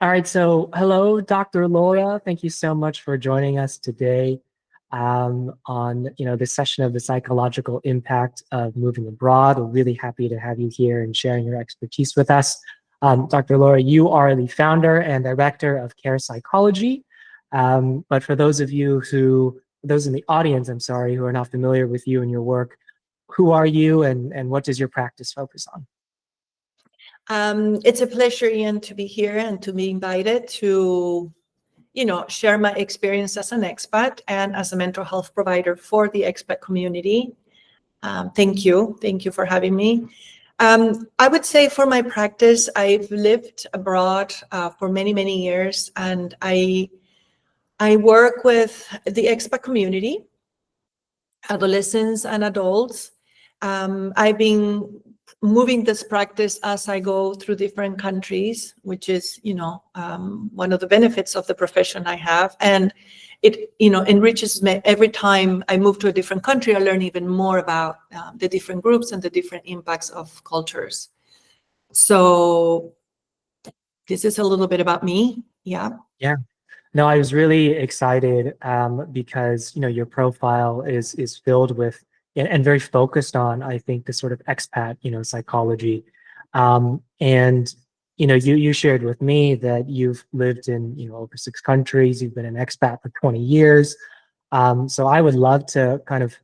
All right, so hello, Dr. Laura. Thank you so much for joining us today on this session of the psychological impact of moving abroad. We're really happy to have you here and sharing your expertise with us. Dr. Laura, you are the founder and director of Kare Psychology. But for those of you those in the audience, I'm sorry, who are not familiar with you and your work, who are you and what does your practice focus on? It's a pleasure, Ian, to be here and to be invited to, share my experience as an expat and as a mental health provider for the expat community. Thank you. Thank you for having me. I would say for my practice, I've lived abroad for many, many years, and I work with the expat community, adolescents and adults. I've been moving this practice as I go through different countries, which is, one of the benefits of the profession I have. And it, enriches me every time I move to a different country. I learn even more about the different groups and the different impacts of cultures. So this is a little bit about me. Yeah. Yeah. No, I was really excited because your profile is filled with and very focused on, I think, the sort of expat psychology, and you shared with me that you've lived in over 6 countries. You've been an expat for 20 years. So I would love to kind of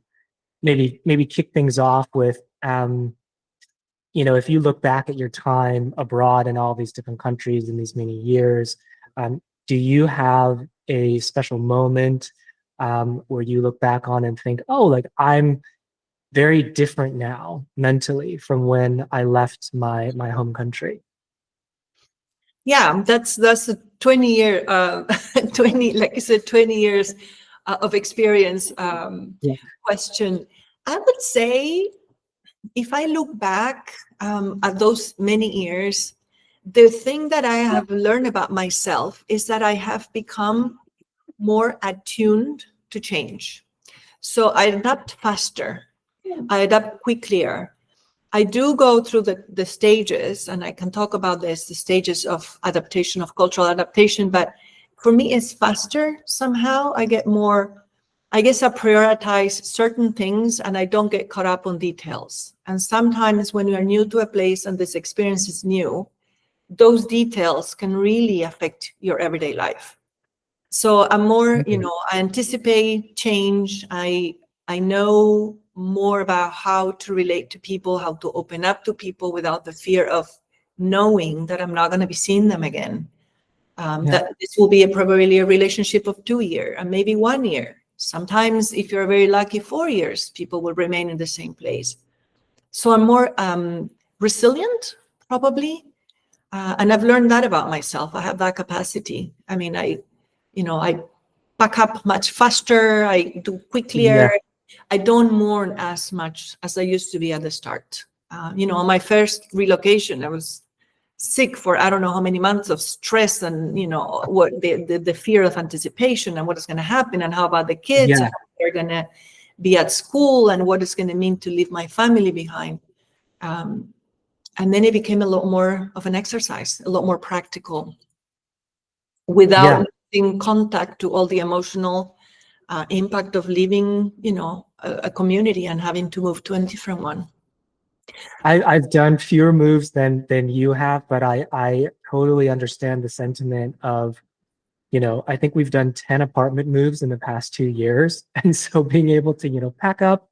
maybe kick things off with if you look back at your time abroad in all these different countries in these many years. Do you have a special moment where you look back on and think, oh, like I'm very different now mentally from when I left my home country? Yeah, that's a 20-year, 20, like I said, 20 years of experience question. I would say if I look back at those many years, the thing that I have learned about myself is that I have become more attuned to change. So I adapt faster. I adapt quicker. I do go through the stages, and I can talk about this, the stages of adaptation, of cultural adaptation, but for me, it's faster somehow. I get more, I guess I prioritize certain things and I don't get caught up on details. And sometimes when you're new to a place and this experience is new, those details can really affect your everyday life. So I'm more, I anticipate change. I know more about how to relate to people, how to open up to people without the fear of knowing that I'm not going to be seeing them again. That this will be probably a relationship of 2 years and maybe 1 year. Sometimes, if you're very lucky, 4 years, people will remain in the same place. So I'm more resilient, probably. And I've learned that about myself. I have that capacity. I mean, I pack up much faster. I do quickly. I don't mourn as much as I used to be at the start. On my first relocation, I was sick for I don't know how many months of stress and what the fear of anticipation and what is going to happen and how about the kids and how they're going to be at school and what it's going to mean to leave my family behind. And then it became a lot more of an exercise, a lot more practical, without losing contact to all the emotional impact of leaving, a community and having to move to a different one. I've done fewer moves than you have, but I totally understand the sentiment of, I think we've done 10 apartment moves in the past 2 years. And so being able to, pack up,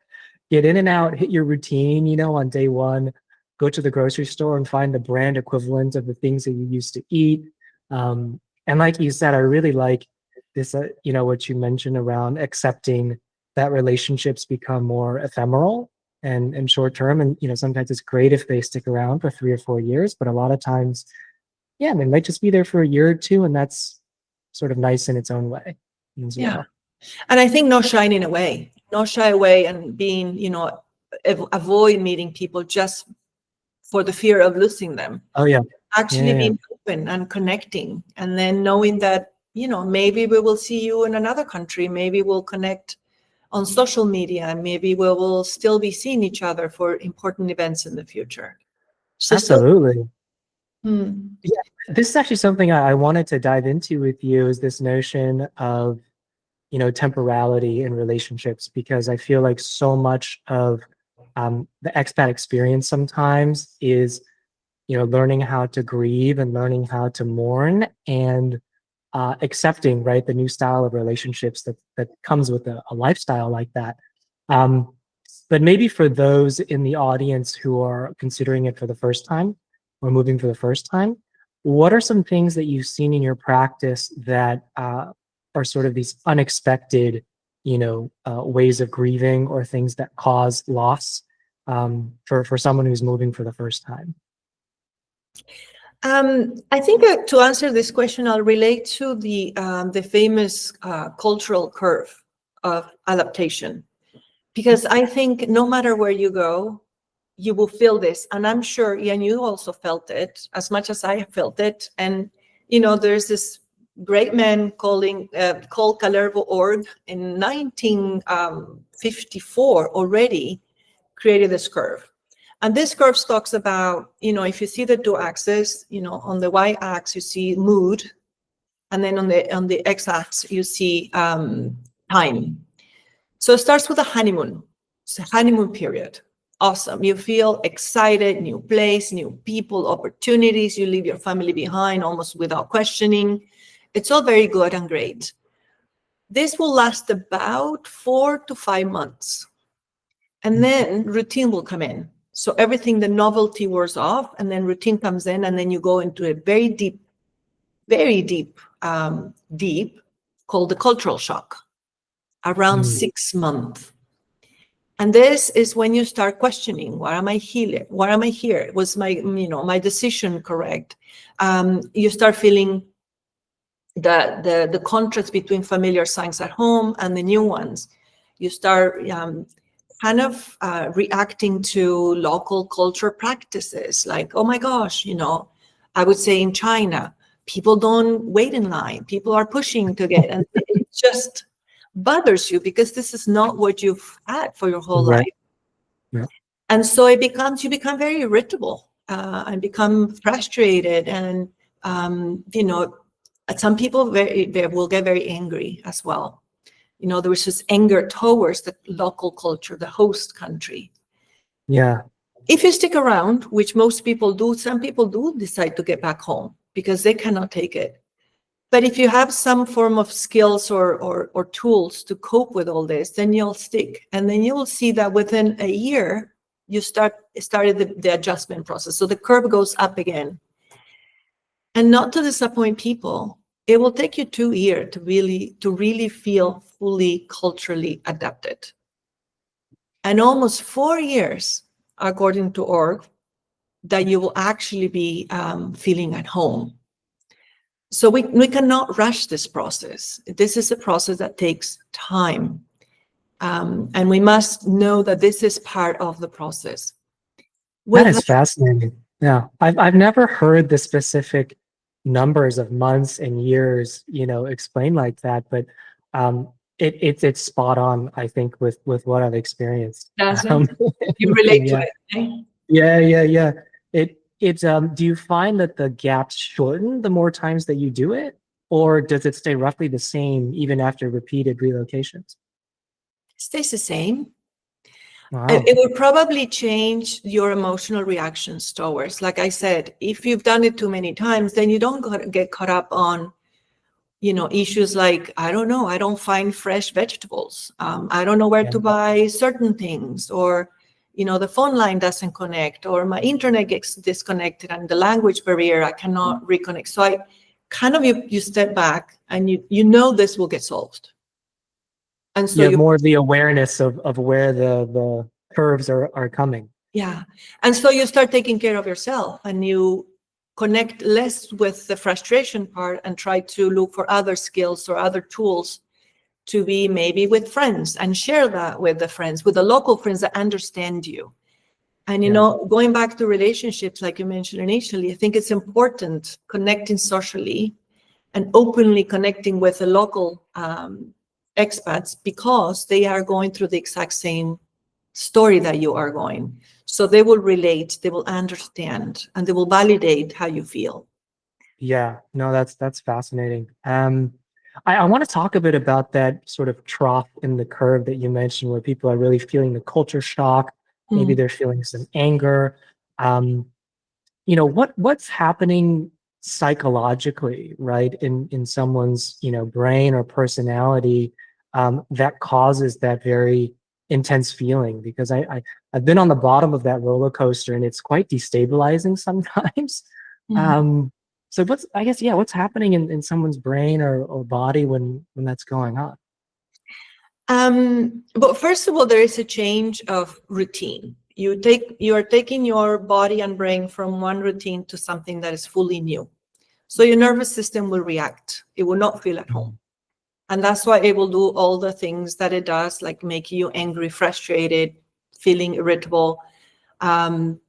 get in and out, hit your routine, on day one, go to the grocery store and find the brand equivalent of the things that you used to eat. And like you said, I really like this, what you mentioned around accepting that relationships become more ephemeral and short term. And, sometimes it's great if they stick around for 3 or 4 years, but a lot of times, they might just be there for a year or two. And that's sort of nice in its own way as well. And I think not shying away, and being, avoid meeting people just for the fear of losing them. Oh, yeah. Actually being open and connecting, and then knowing that, maybe we will see you in another country. Maybe we'll connect on social media, and maybe we will still be seeing each other for important events in the future. So absolutely. Hmm. Yeah, this is actually something I wanted to dive into with you, is this notion of, temporality in relationships, because I feel like so much of the expat experience sometimes is, learning how to grieve and learning how to mourn, and accepting, right, the new style of relationships that comes with a lifestyle like that. Um, but maybe for those in the audience who are considering it for the first time or moving for the first time, what are some things that you've seen in your practice that are sort of these unexpected, ways of grieving, or things that cause loss for someone who's moving for the first time? I think to answer this question, I'll relate to the famous cultural curve of adaptation, because I think no matter where you go, you will feel this, and I'm sure, and you also felt it as much as I felt it. And there's this great man called Kalervo Org in 1954 already created this curve. And this curve talks about, if you see the two axes, on the y-axis you see mood, and then on the x-axis you see time. So it starts with a honeymoon. It's a honeymoon period. Awesome. You feel excited, new place, new people, opportunities. You leave your family behind almost without questioning. It's all very good and great. This will last about 4 to 5 months. And then routine will come in. So everything, the novelty wears off, and then routine comes in, and then you go into a very deep, called the cultural shock, around Mm. 6 months. And this is when you start questioning, why am I here? Why am I here? Was my decision correct? You start feeling the contrast between familiar signs at home and the new ones. You start kind of reacting to local culture practices, like, oh my gosh, I would say in China, people don't wait in line. People are pushing to get, and it just bothers you because this is not what you've had for your whole Right. life. Yeah. And so you become very irritable and become frustrated. And, some people they will get very angry as well. There was this anger towards the local culture, the host country. Yeah. If you stick around, which most people do, some people do decide to get back home because they cannot take it. But if you have some form of skills or tools to cope with all this, then you'll stick. And then you will see that within a year, you started the adjustment process. So the curve goes up again. And not to disappoint people, it will take you 2 years to really feel fully culturally adapted. And almost 4 years, according to org, that you will actually be feeling at home. So we cannot rush this process. This is a process that takes time. And we must know that this is part of the process. That is fascinating. Yeah. I've never heard the specific numbers of months and years, explained like that, but it's spot on, I think, with what I've experienced. Doesn't you relate to Yeah. it? Eh? Yeah. Do you find that the gaps shorten the more times that you do it, or does it stay roughly the same even after repeated relocations? Stays the same. Wow. It will probably change your emotional reactions towards. Like I said, if you've done it too many times, then you don't get caught up on, issues like, I don't know, I don't find fresh vegetables. I don't know where Yeah. to buy certain things, or, the phone line doesn't connect, or my internet gets disconnected, and the language barrier, I cannot reconnect. So I kind of, you step back and you know this will get solved. And so You have more of the awareness of where the curves are coming. yeah. And so you start taking care of yourself, and you connect less with the frustration part and try to look for other skills or other tools to be maybe with friends, and share that with the friends, with the local friends that understand you. And, Yeah. going back to relationships, like you mentioned initially, I think it's important connecting socially and openly connecting with the local expats, because they are going through the exact same story that you are going. So they will relate, they will understand, and they will validate how you feel. Yeah, no, that's fascinating. I want to talk a bit about that sort of trough in the curve that you mentioned, where people are really feeling the culture shock. Maybe Mm. they're feeling some anger. Um, what's happening psychologically, right, in someone's brain or personality, that causes that very intense feeling? Because I've been on the bottom of that roller coaster, and it's quite destabilizing sometimes. Mm. um so what's happening in someone's brain or body when that's going on? But first of all, there is a change of routine. You are taking your body and brain from one routine to something that is fully new. So your nervous system will react. It will not feel at home. And that's why it will do all the things that it does, like make you angry, frustrated, feeling irritable, um,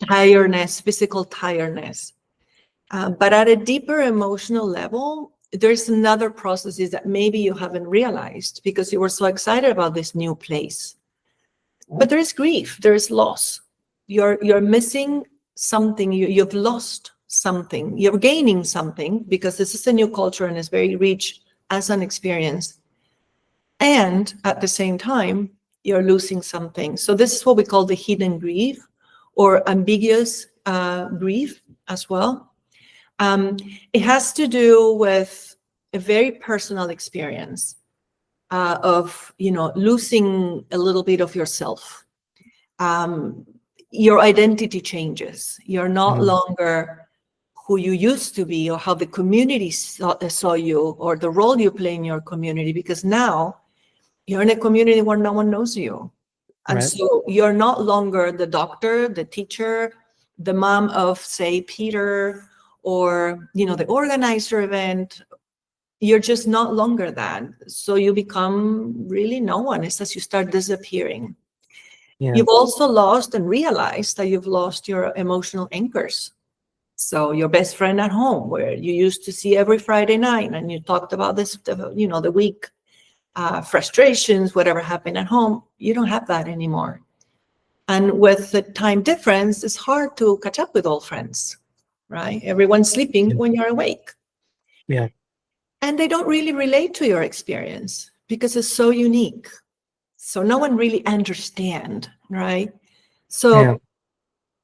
tiredness, physical tiredness. But at a deeper emotional level, there's another processes that maybe you haven't realized because you were so excited about this new place. But there is grief, there is loss. You're missing something, you've lost something, you're gaining something because this is a new culture and it's very rich as an experience. And at the same time, you're losing something. So this is what we call the hidden grief or ambiguous grief as well. It has to do with a very personal experience of, losing a little bit of yourself. Your identity changes. You're not Mhm. longer who you used to be or how the community saw you or the role you play in your community, because now you're in a community where no one knows you. And Right. so you're not longer the doctor, the teacher, the mom of, say, Peter, or, the organizer event. You're just not longer that. So you become really no one. It's as you start disappearing. Yeah. You've also lost and realized that you've lost your emotional anchors. So your best friend at home, where you used to see every Friday night and you talked about this, the week, frustrations, whatever happened at home, you don't have that anymore. And with the time difference, it's hard to catch up with old friends, right? Everyone's sleeping Yeah. when you're awake. Yeah. And they don't really relate to your experience because it's so unique. So no one really understand, right? Yeah. So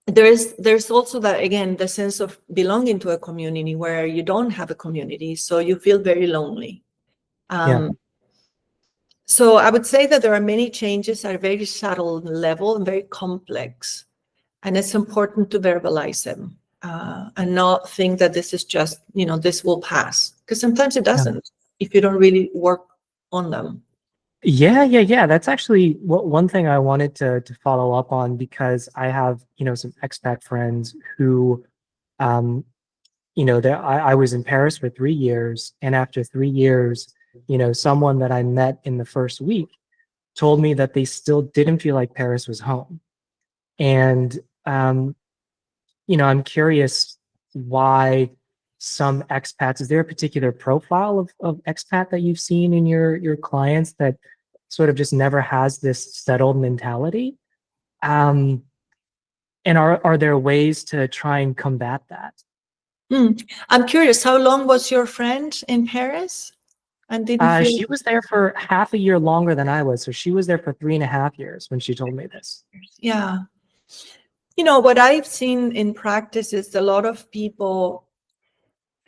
there's also that, again, the sense of belonging to a community where you don't have a community, so you feel very lonely. Yeah. So I would say that there are many changes at a very subtle level and very complex, and it's important to verbalize them and not think that this is just, this will pass, because sometimes it Yeah. doesn't if you don't really work on them. Yeah. That's actually one thing I wanted to follow up on, because I have, some expat friends who, um, I was in Paris for 3 years, and after 3 years, someone that I met in the first week told me that they still didn't feel like Paris was home. And, um, I'm curious why some expats, is there a particular profile of expat that you've seen in your clients that sort of just never has this settled mentality? Um, and are there ways to try and combat that? I'm curious, how long was your friend in Paris and didn't feel? She was there for half a year longer than I was. So she was there for 3.5 years when she told me this. Yeah. What I've seen in practice is a lot of people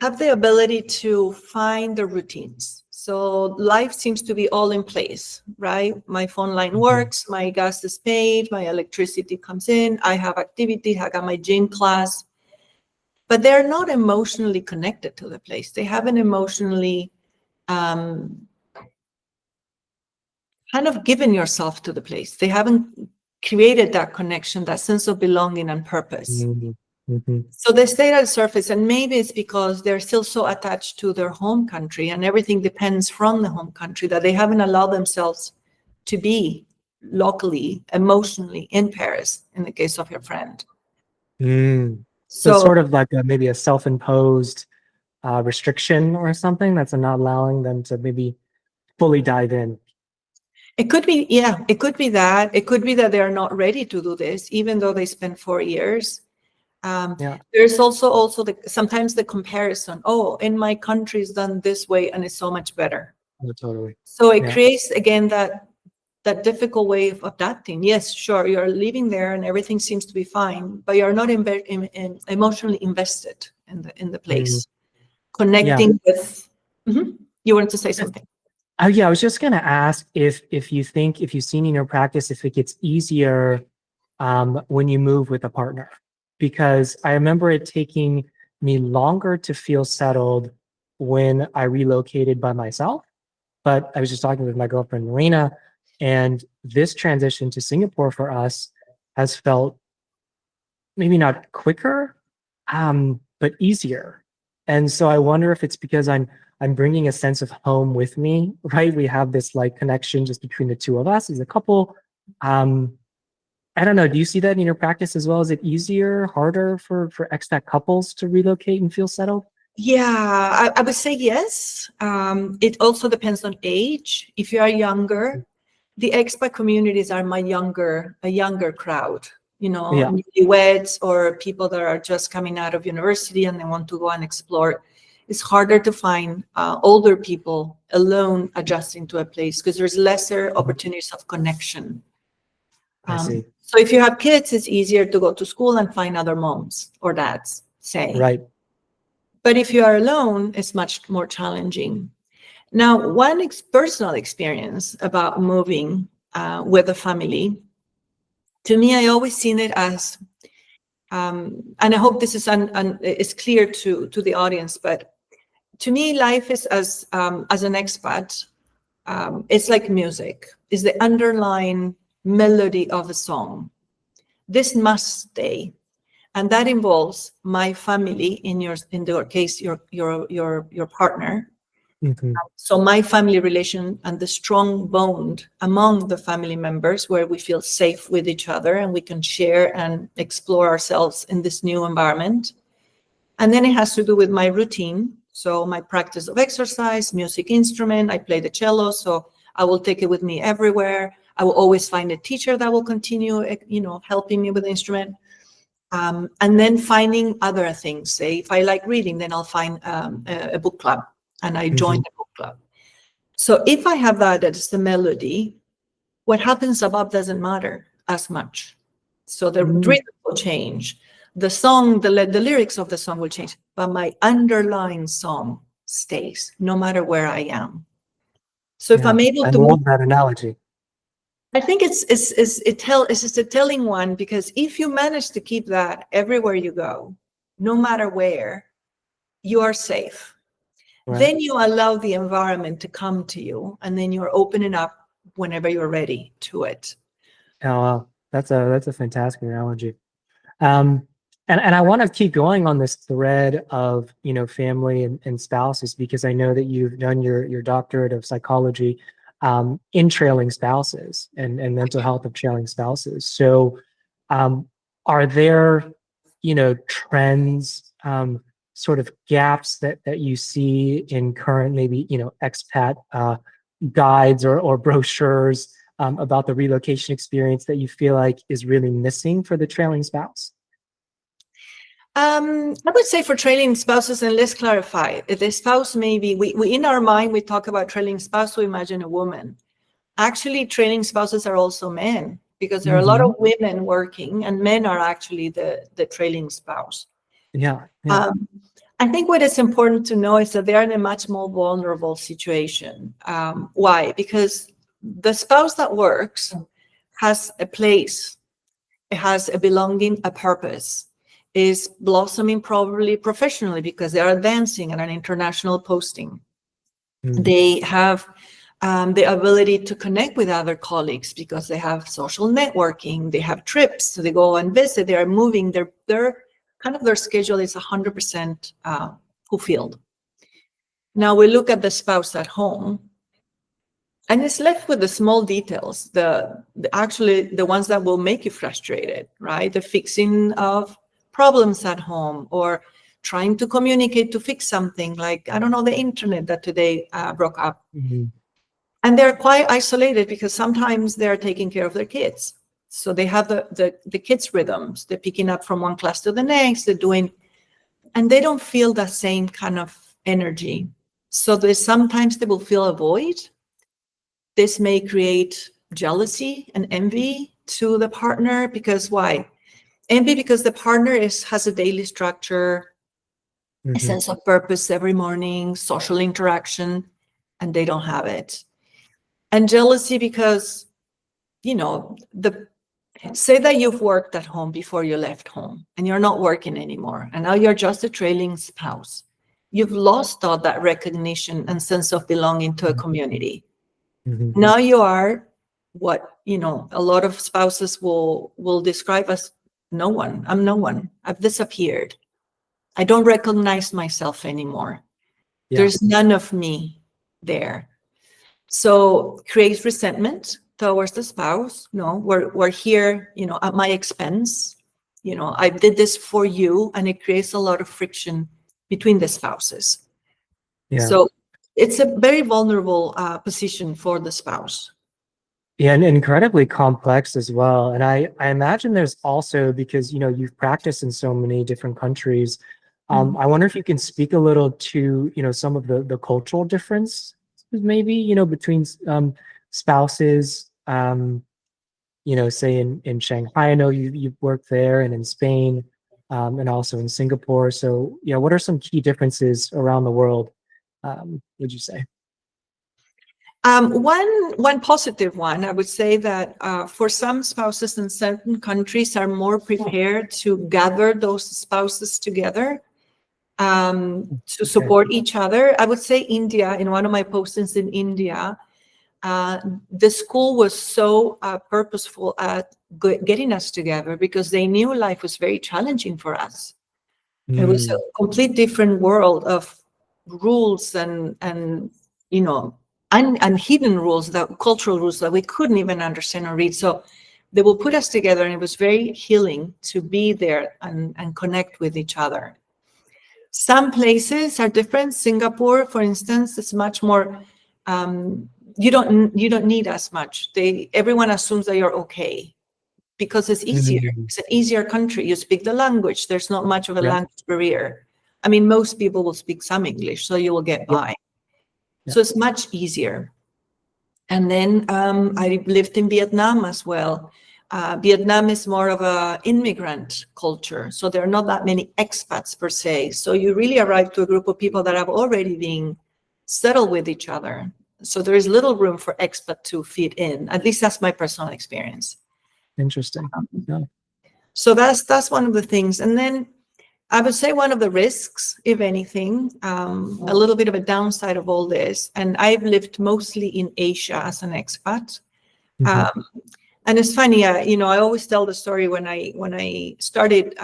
have the ability to find the routines. So life seems to be all in place, right? My phone line Mhm. works, my gas is paid, my electricity comes in, I have activity, I got my gym class, but they're not emotionally connected to the place. They haven't emotionally um, kind of given yourself to the place. They haven't created that connection, that sense of belonging and purpose. Mhm. Mhm. So they stay at the surface, and maybe it's because they're still so attached to their home country and everything depends from the home country that they haven't allowed themselves to be locally, emotionally in Paris, in the case of your friend. Mm. So it's So sort of like maybe a self-imposed restriction or something that's not allowing them to maybe fully dive in. It could be, yeah, it could be that. It could be that they are not ready to do this, even though they spent 4 years. Yeah, There's also sometimes the comparison. Oh, in my country is done this way and it's so much better. oh, totally. So it Yeah, creates again that difficult way of adapting. Yes, sure, you're living there and everything seems to be fine, but you're not emotionally invested in the mm, place, yeah. connecting with. Mhm. You wanted to say something? Oh yeah, I was just gonna ask if you think, if you've seen in your practice, if it gets easier when you move with a partner, because I remember it taking me longer to feel settled when I relocated by myself. But I was just talking with my girlfriend Marina, and this transition to Singapore for us has felt maybe not quicker, but easier. And so I wonder if it's because I'm bringing a sense of home with me, right? We have this like connection just between the two of us as a couple. Um, I don't know. Do you see that in your practice as well? Is it easier, harder for expat couples to relocate and feel settled? Yeah, I would say yes. It also depends on age. If you are younger, the expat communities are a younger crowd, Yeah. newlyweds or people that are just coming out of university and they want to go and explore. It's harder to find older people alone adjusting to a place because there's lesser opportunities of connection. I see. So if you have kids, it's easier to go to school and find other moms or dads, say. Right. But if you are alone, it's much more challenging. Now, one personal experience about moving with a family, to me, I always seen it as, and I hope this is clear to the audience, but to me, life is as an expat, it's like music. It's the underlying melody of a song. This must stay, and that involves my family. In your case, your partner. Hmm. So my family relation and the strong bond among the family members where we feel safe with each other and we can share and explore ourselves in this new environment. And then it has to do with my routine. So my practice of exercise, music instrument, I play the cello, so I will take it with me everywhere. I will always find a teacher that will continue, helping me with the instrument. And then finding other things. Say, if I like reading, then I'll find a book club and I join Hmm. the book club. So if I have that as the melody, what happens above doesn't matter as much. So the Mm. rhythm will change. The song, the lyrics of the song will change, but my underlying song stays no matter where I am. So if Yeah. I'm able I to move, love that analogy. I think it's just a telling one, because if you manage to keep that everywhere you go, no matter where, you are safe. Right. Then you allow the environment to come to you, and then you're opening up whenever you're ready to it. Oh, wow. That's a fantastic analogy. Um, and I want to keep going on this thread of, family and spouses, because I know that you've done your doctorate of psychology in trailing spouses and mental health of trailing spouses. So, are there, trends, sort of gaps that you see in current, maybe, expat guides or brochures about the relocation experience that you feel like is really missing for the trailing spouse? I would say for trailing spouses, and let's clarify, the spouse maybe, we in our mind, we talk about trailing spouse, we imagine a woman. Actually, trailing spouses are also men, because there are a lot Hmm. of women working and men are actually the trailing spouse. Yeah, yeah. Um, I think what is important to know is that they are in a much more vulnerable situation. Why? Because the spouse that works has a place, it has a belonging, a purpose, is blossoming probably professionally because they are advancing at an international posting. Mm. They have the ability to connect with other colleagues because they have social networking, they have trips, so they go and visit, they are moving, their kind of their schedule is 100% fulfilled. Now we look at the spouse at home, and it's left with the small details, actually the ones that will make you frustrated, right? The fixing of problems at home, or trying to communicate to fix something like, I don't know, the internet that today broke up. Mhm. And they're quite isolated because sometimes they're taking care of their kids. So they have the kids' rhythms. They're picking up from one class to the next. They're doing, and they don't feel the same kind of energy. So sometimes they will feel a void. This may create jealousy and envy to the partner, because why? Envy because the partner has a daily structure, a sense of purpose every morning, social interaction, and they don't have it. And jealousy because, say that you've worked at home before you left home and you're not working anymore, and now you're just a trailing spouse. You've lost all that recognition and sense of belonging to a community. Now you are what, a lot of spouses will describe as no one. I'm no one. I've disappeared. I don't recognize myself anymore. Yeah. There's none of me there. So creates resentment towards the spouse. No, we're here, at my expense. I did this for you, and it creates a lot of friction between the spouses. Yeah. So it's a very vulnerable position for the spouse. Yeah, and incredibly complex as well. And I imagine there's also, because, you've practiced in so many different countries, I wonder if you can speak a little to, some of the cultural difference, maybe, between spouses, say in Shanghai. I know you've worked there, and in Spain, and also in Singapore. So, what are some key differences around the world, would you say? One positive one, I would say that for some spouses in certain countries are more prepared to gather those spouses together to support each other. I would say India, in one of my postings in India, the school was so purposeful at getting us together because they knew life was very challenging for us. It was a complete different world of rules and hidden rules, cultural rules that we couldn't even understand or read. So they will put us together, and it was very healing to be there and connect with each other. Some places are different. Singapore, for instance, is much more, you don't need as much. Everyone assumes that you're okay because it's easier. It's an easier country. You speak the language. There's not much of a language barrier. I mean, most people will speak some English, so you will get by. So it's much easier. And then I lived in Vietnam as well. Vietnam is more of an immigrant culture. So there are not that many expats per se. So you really arrive to a group of people that have already been settled with each other. So there is little room for expat to fit in. At least that's my personal experience. Interesting. So that's one of the things. And then I would say one of the risks, if anything, a little bit of a downside of all this, and I've lived mostly in Asia as an expat. And it's funny, I always tell the story when I started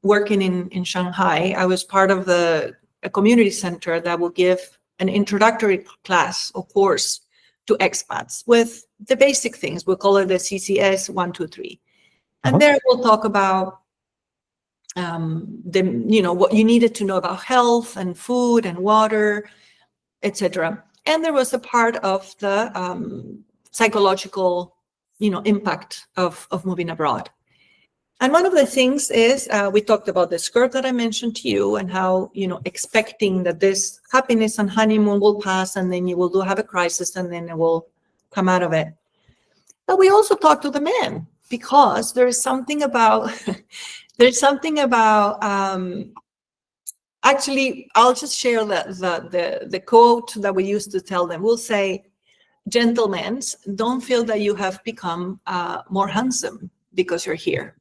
working in Shanghai. I was part of a community center that will give an introductory class or course to expats with the basic things. We'll call it the CCS 1, 2, 3. And there we'll talk about what you needed to know about health and food and water, etc. And there was a part of the psychological, impact of moving abroad. And one of the things is we talked about the skirt that I mentioned to you, and how, expecting that this happiness and honeymoon will pass, and then you will have a crisis, and then it will come out of it. But we also talked to the men, because there is something about actually, I'll just share the quote that we used to tell them. We'll say, gentlemen, don't feel that you have become more handsome because you're here.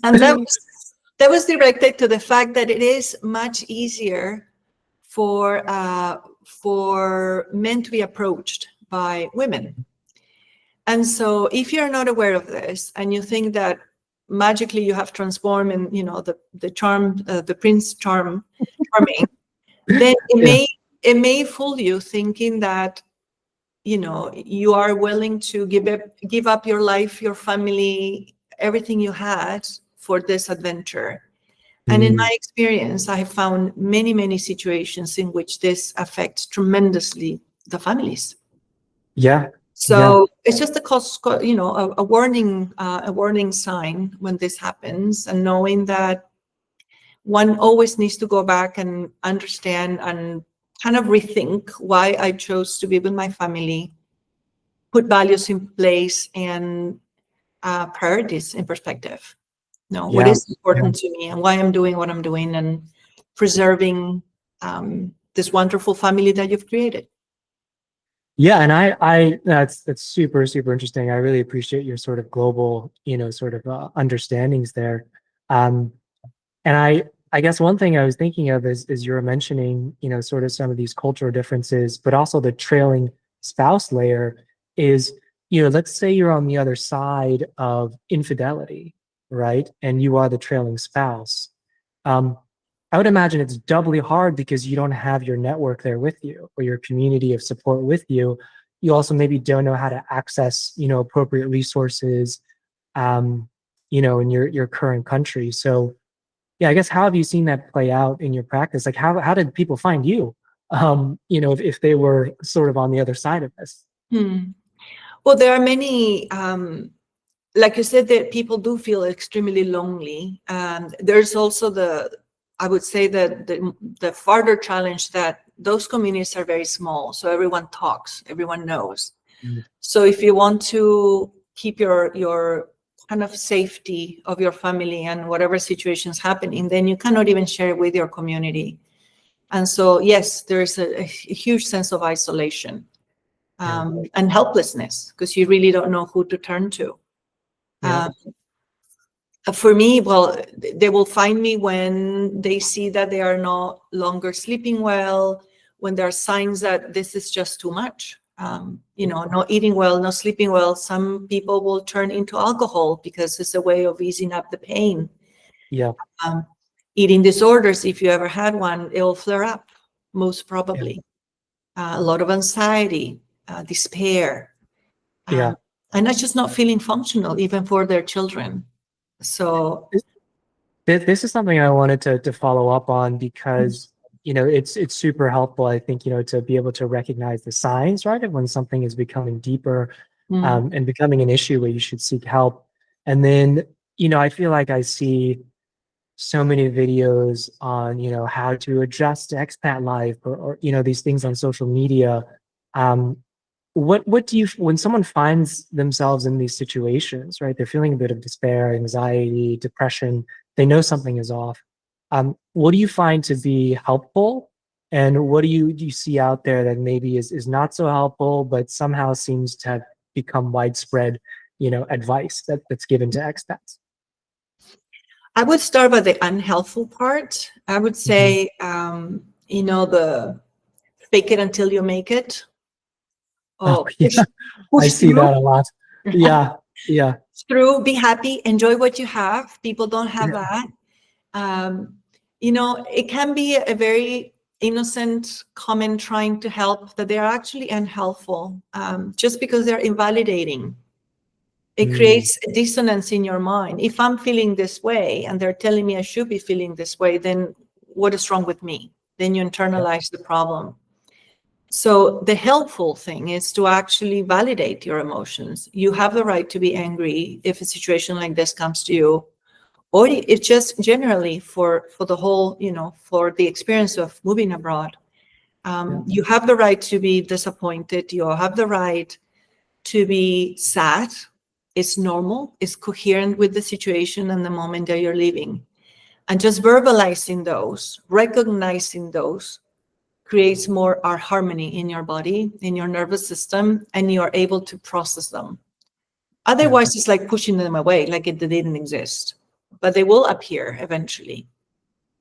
And that was directed to the fact that it is much easier for men to be approached by women. And so if you're not aware of this, and you think that magically you have transformed in, the charm, the prince charming, then it may fool you, thinking that, you are willing to give up your life, your family, everything you had for this adventure. And in my experience, I have found many, many situations in which this affects tremendously the families. Yeah. So it's just a warning sign when this happens, and knowing that one always needs to go back and understand and kind of rethink why I chose to be with my family, put values in place, and priorities in perspective. What Yeah. is important to me and why I'm doing what I'm doing, and preserving this wonderful family that you've created. Yeah, and that's super, super interesting. I really appreciate your sort of global, sort of understandings there. Um, and I guess one thing I was thinking of is you were mentioning, sort of some of these cultural differences, but also the trailing spouse layer is, let's say you're on the other side of infidelity, right? And you are the trailing spouse. Um, I would imagine it's doubly hard because you don't have your network there with you or your community of support with you. You also maybe don't know how to access, appropriate resources, in your current country. So yeah, I guess how have you seen that play out in your practice? Like how did people find you? If they were sort of on the other side of this. Well, there are many, like you said, that people do feel extremely lonely. There's also I would say that the farther challenge that those communities are very small. So everyone talks, everyone knows. Mm. So if you want to keep your kind of safety of your family and whatever situation's happening, then you cannot even share it with your community. And so, yes, there's a huge sense of isolation and helplessness, because you really don't know who to turn to. Yeah. For me, well, they will find me when they see that they are no longer sleeping well, when there are signs that this is just too much. Not eating well, not sleeping well. Some people will turn into alcohol because it's a way of easing up the pain. Yeah. Eating disorders, if you ever had one, it will flare up, most probably. A lot of anxiety, despair, Yeah. and that's just not feeling functional even for their children. So This is something I wanted to follow up on because it's super helpful, I think, to be able to recognize the signs, right, of when something is becoming deeper and becoming an issue where you should seek help. And then I feel like I see so many videos on how to adjust to expat life or these things on social media. What do you, when someone finds themselves in these situations, right? They're feeling a bit of despair, anxiety, depression. They know something is off. What do you find to be helpful, and what do you see out there that maybe is not so helpful, but somehow seems to have become widespread, advice that's given to expats? I would start by the unhelpful part. I would say, the fake it until you make it. Oh Oh, yeah, I push see through. that a lot. Yeah, yeah, Through, be happy, enjoy what you have. People don't have yeah, that. It can be a very innocent comment trying to help, that they're actually unhelpful, just because they're invalidating. It mm, creates a dissonance in your mind. If I'm feeling this way and they're telling me I should be feeling this way, then what is wrong with me? Then you yeah, internalize the problem. So the helpful thing is to actually validate your emotions. You have the right to be angry if a situation like this comes to you, or it's just generally for the whole, for the experience of moving abroad. yeah, You have the right to be disappointed. You have the right to be sad. It's normal. It's coherent with the situation and the moment that you're living. And just verbalizing those, recognizing those, creates more harmony in your body, in your nervous system, and you are able to process them. yeah, Otherwise, it's like pushing them away, like it didn't exist. But they will appear eventually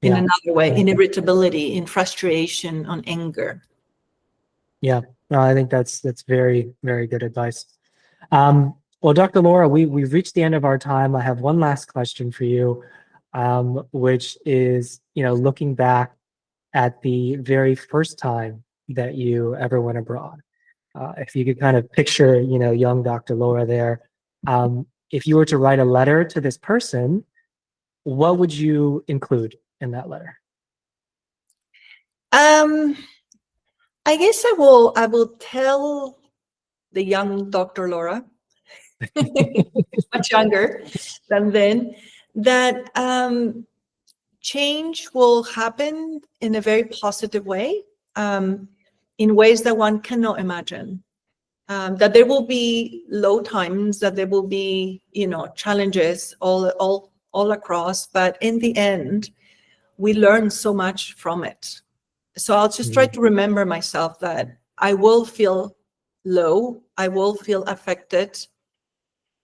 in yeah, another way, yeah. in irritability, in frustration, on anger. Yeah. No, I think that's very, very good advice. Well, Dr. Laura, we've reached the end of our time. I have one last question for you, which is, looking back at the very first time that you ever went abroad. If you could kind of picture, young Dr. Laura there, if you were to write a letter to this person, what would you include in that letter? Um, I guess I will tell the young Dr. Laura, much younger than then, that change will happen in a very positive way, in ways that one cannot imagine. That there will be low times, that there will be, challenges all across, but in the end, we learn so much from it. So I'll just try to remember myself that I will feel low, I will feel affected,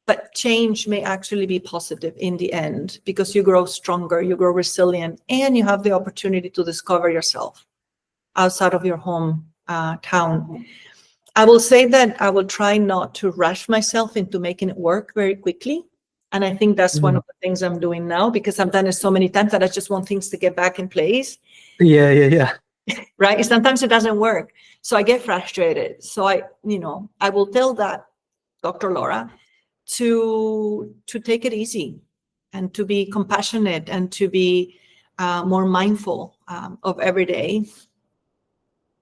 but change may actually be positive in the end, because you grow stronger, you grow resilient, and you have the opportunity to discover yourself outside of your home town. I will say that I will try not to rush myself into making it work very quickly. And I think that's one of the things I'm doing now, because I've done it so many times that I just want things to get back in place. Yeah. Right? Sometimes it doesn't work. So I get frustrated. So I will tell that Dr. Laura to take it easy, and to be compassionate, and to be more mindful of every day.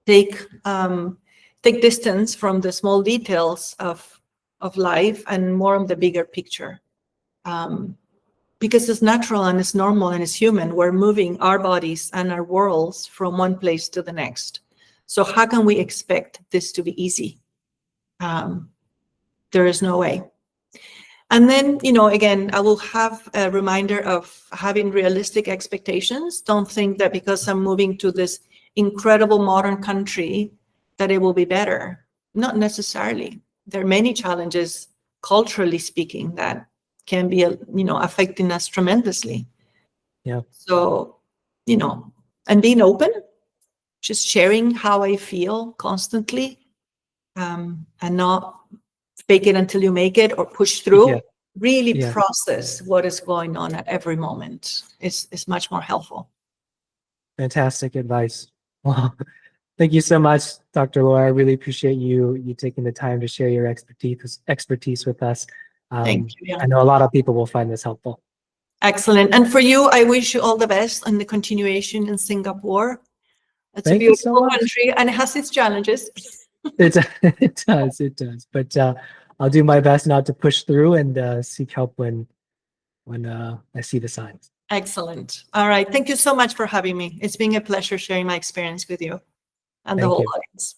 Take distance from the small details of life, and more on the bigger picture. Because it's natural and it's normal and it's human. We're moving our bodies and our worlds from one place to the next. So how can we expect this to be easy? There is no way. And then, again, I will have a reminder of having realistic expectations. Don't think that because I'm moving to this incredible modern country that it will be better. Not necessarily. There are many challenges, culturally speaking, that can be, affecting us tremendously. Yeah. So, and being open, just sharing how I feel constantly, and not fake it until you make it or push through. Yeah. Really Yeah. process what is going on at every moment is much more helpful. Fantastic advice. Well, thank you so much, Dr. Laura. I really appreciate you taking the time to share your expertise with us. Thank you. Yeah. I know a lot of people will find this helpful. Excellent. And for you, I wish you all the best in the continuation in Singapore. It's a Thank you so beautiful much. country, and it has its challenges. It does. But I'll do my best not to push through, and seek help when I see the signs. Excellent. All right. Thank you so much for having me. It's been a pleasure sharing my experience with you and the Thank whole you. audience.